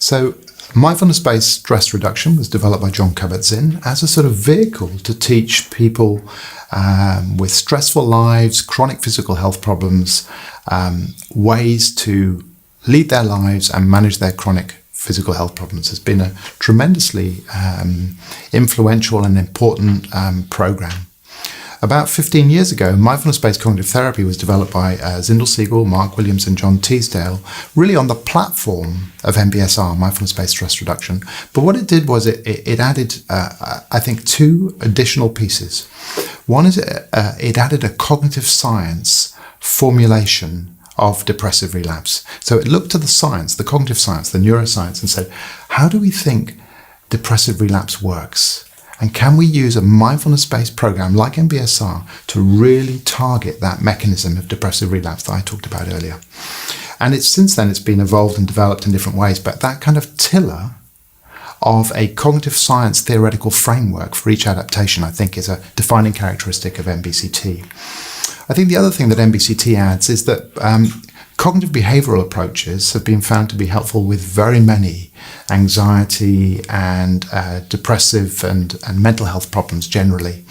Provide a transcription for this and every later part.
So mindfulness-based stress reduction was developed by Jon Kabat-Zinn as a sort of vehicle to teach people with stressful lives, chronic physical health problems, ways to lead their lives and manage their chronic physical health problems. Has been a tremendously influential and important program. About 15 years ago, mindfulness-based cognitive therapy was developed by Zindel Segal, Mark Williams and John Teasdale, really on the platform of MBSR, mindfulness-based stress reduction. But what it did was it added, I think, two additional pieces. One is it added a cognitive science formulation of depressive relapse. So it looked to the science, the cognitive science, the neuroscience, and said, how do we think depressive relapse works? And can we use a mindfulness-based program like MBSR to really target that mechanism of depressive relapse that I talked about earlier? And since then it's been evolved and developed in different ways, but that kind of tiller of a cognitive science theoretical framework for each adaptation, I think, is a defining characteristic of MBCT. I think the other thing that MBCT adds is that cognitive behavioral approaches have been found to be helpful with very many anxiety and depressive and mental health problems generally.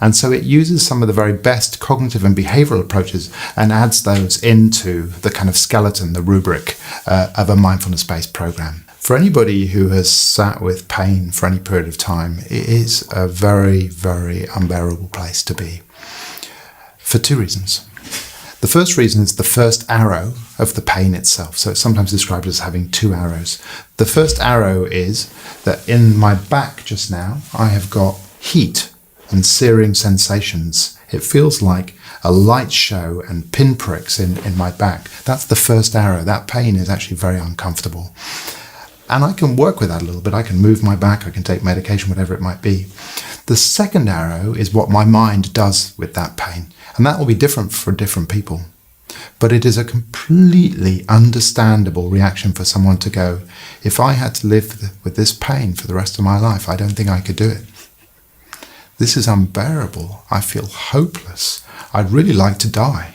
And so it uses some of the very best cognitive and behavioral approaches and adds those into the kind of skeleton, the rubric of a mindfulness-based program. For anybody who has sat with pain for any period of time, it is a very, very unbearable place to be. For two reasons. The first reason is the first arrow of the pain itself. So it's sometimes described as having two arrows. The first arrow is that in my back just now, I have got heat and searing sensations. It feels like a light show and pinpricks in my back. That's the first arrow. That pain is actually very uncomfortable. And I can work with that a little bit. I can move my back, I can take medication, whatever it might be. The second arrow is what my mind does with that pain. And that will be different for different people. But it is a completely understandable reaction for someone to go, if I had to live with this pain for the rest of my life, I don't think I could do it. This is unbearable. I feel hopeless. I'd really like to die.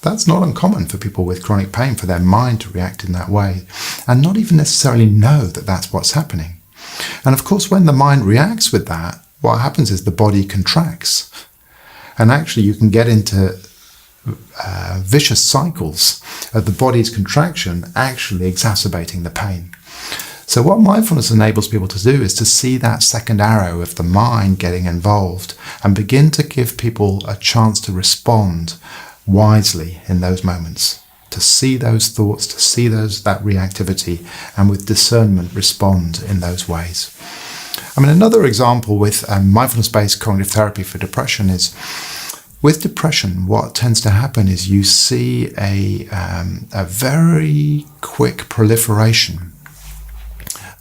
That's not uncommon for people with chronic pain, for their mind to react in that way and not even necessarily know that that's what's happening. And of course, when the mind reacts with that, what happens is the body contracts. And actually, you can get into vicious cycles of the body's contraction actually exacerbating the pain. So what mindfulness enables people to do is to see that second arrow of the mind getting involved and begin to give people a chance to respond wisely in those moments, to see those thoughts, to see that reactivity, and with discernment respond in those ways. I mean, another example with mindfulness-based cognitive therapy for depression is, with depression, what tends to happen is you see a very quick proliferation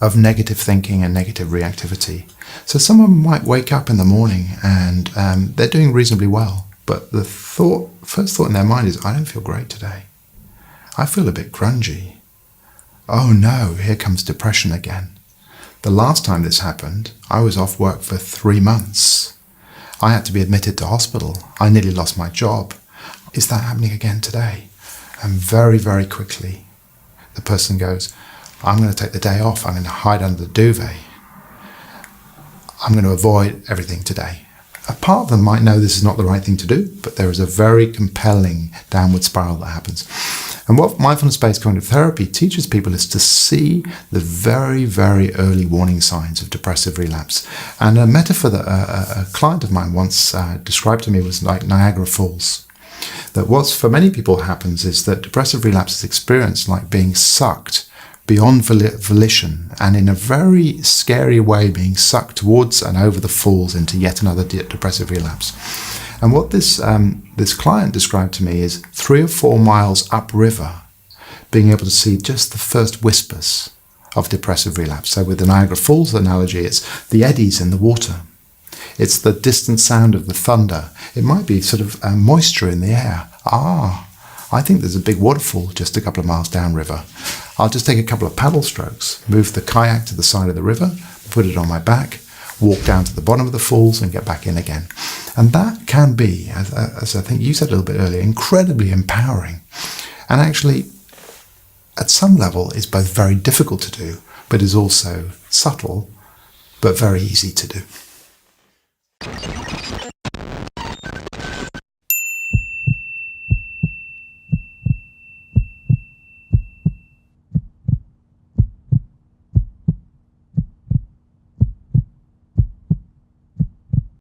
of negative thinking and negative reactivity. So someone might wake up in the morning and they're doing reasonably well, but the first thought in their mind is, I don't feel great today. I feel a bit grungy. Oh no, here comes depression again. The last time this happened, I was off work for 3 months. I had to be admitted to hospital. I nearly lost my job. Is that happening again today? And very, very quickly, the person goes, I'm going to take the day off. I'm going to hide under the duvet. I'm going to avoid everything today. A part of them might know this is not the right thing to do, but there is a very compelling downward spiral that happens. And what mindfulness-based cognitive therapy teaches people is to see the very, very early warning signs of depressive relapse. And a metaphor that a client of mine once described to me was like Niagara Falls. That what's for many people happens is that depressive relapse is experienced like being sucked beyond volition and in a very scary way being sucked towards and over the falls into yet another depressive relapse. And what this client described to me is 3 or 4 miles upriver, being able to see just the first whispers of depressive relapse. So with the Niagara Falls analogy, it's the eddies in the water. It's the distant sound of the thunder. It might be sort of moisture in the air. I think there's a big waterfall just a couple of miles downriver. I'll just take a couple of paddle strokes, move the kayak to the side of the river, put it on my back, walk down to the bottom of the falls and get back in again. And that can be, as I think you said a little bit earlier, incredibly empowering. And actually, at some level is both very difficult to do, but is also subtle, but very easy to do.